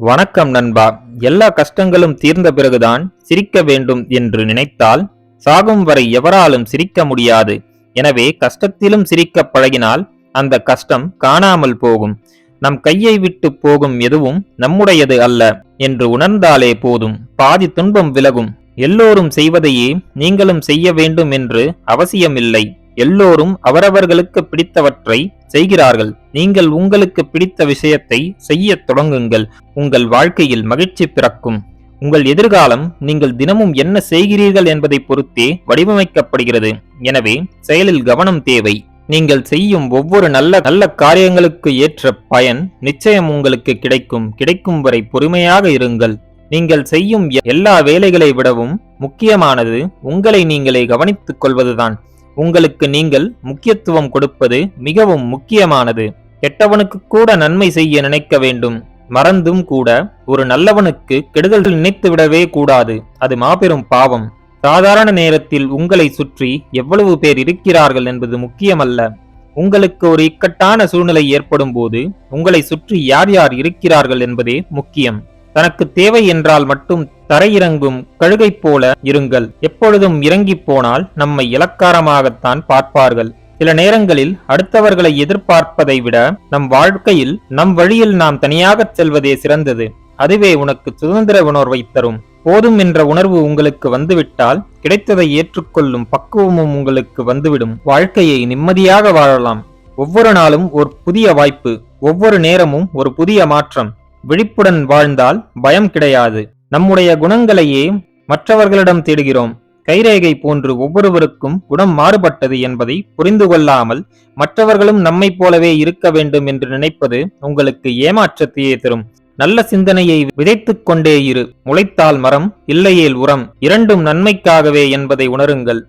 வணக்கம் நண்பா. எல்லா கஷ்டங்களும் தீர்ந்த பிறகுதான் சிரிக்க வேண்டும் என்று நினைத்தால் சாகும் வரை எவராலும் சிரிக்க முடியாது. எனவே கஷ்டத்திலும் சிரிக்க பழகினால் அந்த கஷ்டம் காணாமல் போகும். நம் கையை விட்டு போகும் எதுவும் நம்முடையது அல்ல என்று உணர்ந்தாலே போதும், பாதி துன்பம் விலகும். எல்லோரும் செய்வதையே நீங்களும் செய்ய வேண்டும் என்று அவசியமில்லை. எல்லோரும் அவரவர்களுக்கு பிடித்தவற்றை செய்கிறார்கள். நீங்கள் உங்களுக்கு பிடித்த விஷயத்தை செய்யத் தொடங்குங்கள். உங்கள் வாழ்க்கையில் மகிழ்ச்சி பிறக்கும். உங்கள் எதிர்காலம் நீங்கள் தினமும் என்ன செய்கிறீர்கள் என்பதை பொறுத்தே வடிவமைக்கப்படுகிறது. எனவே செயலில் கவனம் தேவை. நீங்கள் செய்யும் ஒவ்வொரு நல்ல காரியங்களுக்கு ஏற்ற பயன் நிச்சயம் உங்களுக்கு கிடைக்கும் வரை பொறுமையாக இருங்கள். நீங்கள் செய்யும் எல்லா வேலைகளை விடவும் முக்கியமானது உங்களை நீங்களே கவனித்துக் கொள்வதுதான். உங்களுக்கு நீங்கள் முக்கியத்துவம் கொடுப்பது மிகவும் முக்கியமானது. கெட்டவனுக்கு கூட நன்மை செய்ய நினைக்க வேண்டும். மறந்தும் கூட ஒரு நல்லவனுக்கு கெடுதல் நினைத்துவிடவே கூடாது. அது மாபெரும் பாவம். சாதாரண நேரத்தில் உங்களை சுற்றி எவ்வளவு பேர் இருக்கிறார்கள் என்பது முக்கியமல்ல. உங்களுக்கு ஒரு இக்கட்டான சூழ்நிலை ஏற்படும் போது உங்களை சுற்றி யார் யார் இருக்கிறார்கள் என்பதே முக்கியம். தனக்கு தேவை என்றால் மட்டும் தரையிறங்கும் கழுகை போல இருங்கள். எப்பொழுதும் இறங்கி போனால் நம்மை இலக்காரமாகத்தான் பார்ப்பார்கள். சில நேரங்களில் அடுத்தவர்களை எதிர்பார்ப்பதை விட நம் வாழ்க்கையில் நம் வழியில் நாம் தனியாக செல்வதே சிறந்தது. அதுவே உனக்கு சுதந்திர உணர்வை தரும். போதும் என்ற உணர்வு உங்களுக்கு வந்துவிட்டால் கிடைத்ததை ஏற்றுக்கொள்ளும் பக்குவமும் உங்களுக்கு வந்துவிடும். வாழ்க்கையை நிம்மதியாக வாழலாம். ஒவ்வொரு நாளும் ஒரு புதிய வாய்ப்பு, ஒவ்வொரு நேரமும் ஒரு புதிய மாற்றம். விழிப்புடன் வாழ்ந்தால் பயம் கிடையாது. நம்முடைய குணங்களையே மற்றவர்களிடம் தேடுகிறோம். கைரேகை போன்று ஒவ்வொருவருக்கும் குணம் மாறுபட்டது என்பதை புரிந்து கொள்ளாமல் மற்றவர்களும் நம்மை போலவே இருக்க வேண்டும் என்று நினைப்பது உங்களுக்கு ஏமாற்றத்தையே தரும். நல்ல சிந்தனையை விதைத்துக் கொண்டே இரு. முளைத்தால் மரம், இல்லையேல் உரம். இரண்டும் நன்மைக்காகவே என்பதை உணருங்கள்.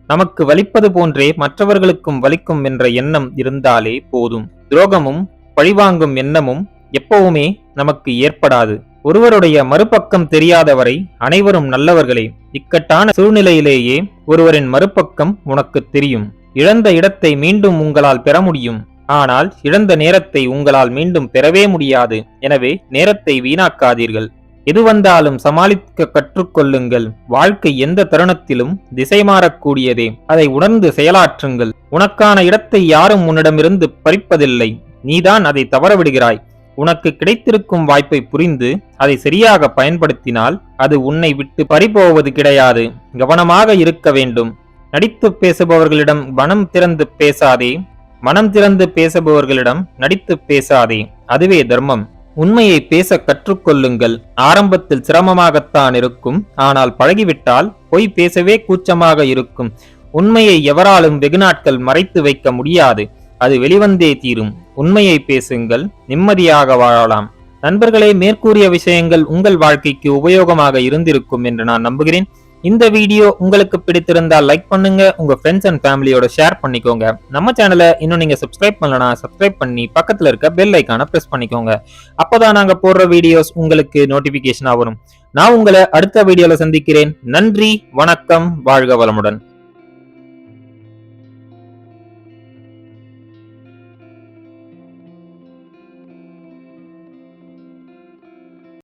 நமக்கு வலிப்பது போன்றே மற்றவர்களுக்கும் வலிக்கும் என்ற எண்ணம் இருந்தாலே போதும். துரோகமும் பழிவாங்கும் எண்ணமும் எப்பவுமே நமக்கு ஏற்படாது. ஒருவருடைய மறுபக்கம் தெரியாதவரை அனைவரும் நல்லவர்களே. இக்கட்டான சூழ்நிலையிலேயே ஒருவரின் மறுபக்கம் உனக்கு தெரியும். இழந்த இடத்தை மீண்டும் உங்களால் பெற முடியும். ஆனால் இழந்த நேரத்தை உங்களால் மீண்டும் பெறவே முடியாது. எனவே நேரத்தை வீணாக்காதீர்கள். எது வந்தாலும் சமாளிக்க கற்றுக்கொள்ளுங்கள். வாழ்க்கை எந்த தருணத்திலும் திசை மாறக்கூடியதே. அதை உணர்ந்து செயலாற்றுங்கள். உனக்கான இடத்தை யாரும் உன்னிடமிருந்து பறிப்பதில்லை. நீதான் அதை தவறவிடுகிறாய். உனக்கு கிடைத்திருக்கும் வாய்ப்பை புரிந்து அதை சரியாக பயன்படுத்தினால் அது உன்னை விட்டு பறிபோவது கிடையாது. கவனமாக இருக்க வேண்டும். நடித்து பேசுபவர்களிடம் மனம் திறந்து பேசாதே. மனம் திறந்து பேசுபவர்களிடம் நடித்து பேசாதே. அதுவே தர்மம். உண்மையை பேச கற்றுக்கொள்ளுங்கள். ஆரம்பத்தில் சிரமமாகத்தான் இருக்கும். ஆனால் பழகிவிட்டால் பொய் பேசவே கூச்சமாக இருக்கும். உண்மையை எவராலும் வெகு நாட்கள் மறைத்து வைக்க முடியாது. அது வெளிவந்தே தீரும். உண்மையை பேசுங்கள். நிம்மதியாக வாழலாம். நண்பர்களே, மேற்கூறிய விஷயங்கள் உங்கள் வாழ்க்கைக்கு உபயோகமாக இருந்திருக்கும் என்று நான் நம்புகிறேன். இந்த வீடியோ உங்களுக்கு பிடித்திருந்தால் லைக் பண்ணுங்க. உங்க ஃப்ரெண்ட்ஸ் அண்ட் ஃபேமிலியோட ஷேர் பண்ணிக்கோங்க. நம்ம சேனலை இன்னும் நீங்க சப்ஸ்கிரைப் பண்ணலனா சப்ஸ்கிரைப் பண்ணி பக்கத்துல இருக்க பெல் ஐக்கான பிரஸ் பண்ணிக்கோங்க. அப்பதான் நாங்க போடுற வீடியோஸ் உங்களுக்கு நோட்டிபிகேஷனா வரும். நான் உங்களை அடுத்த வீடியோல சந்திக்கிறேன். நன்றி, வணக்கம், வாழ்க வளமுடன்.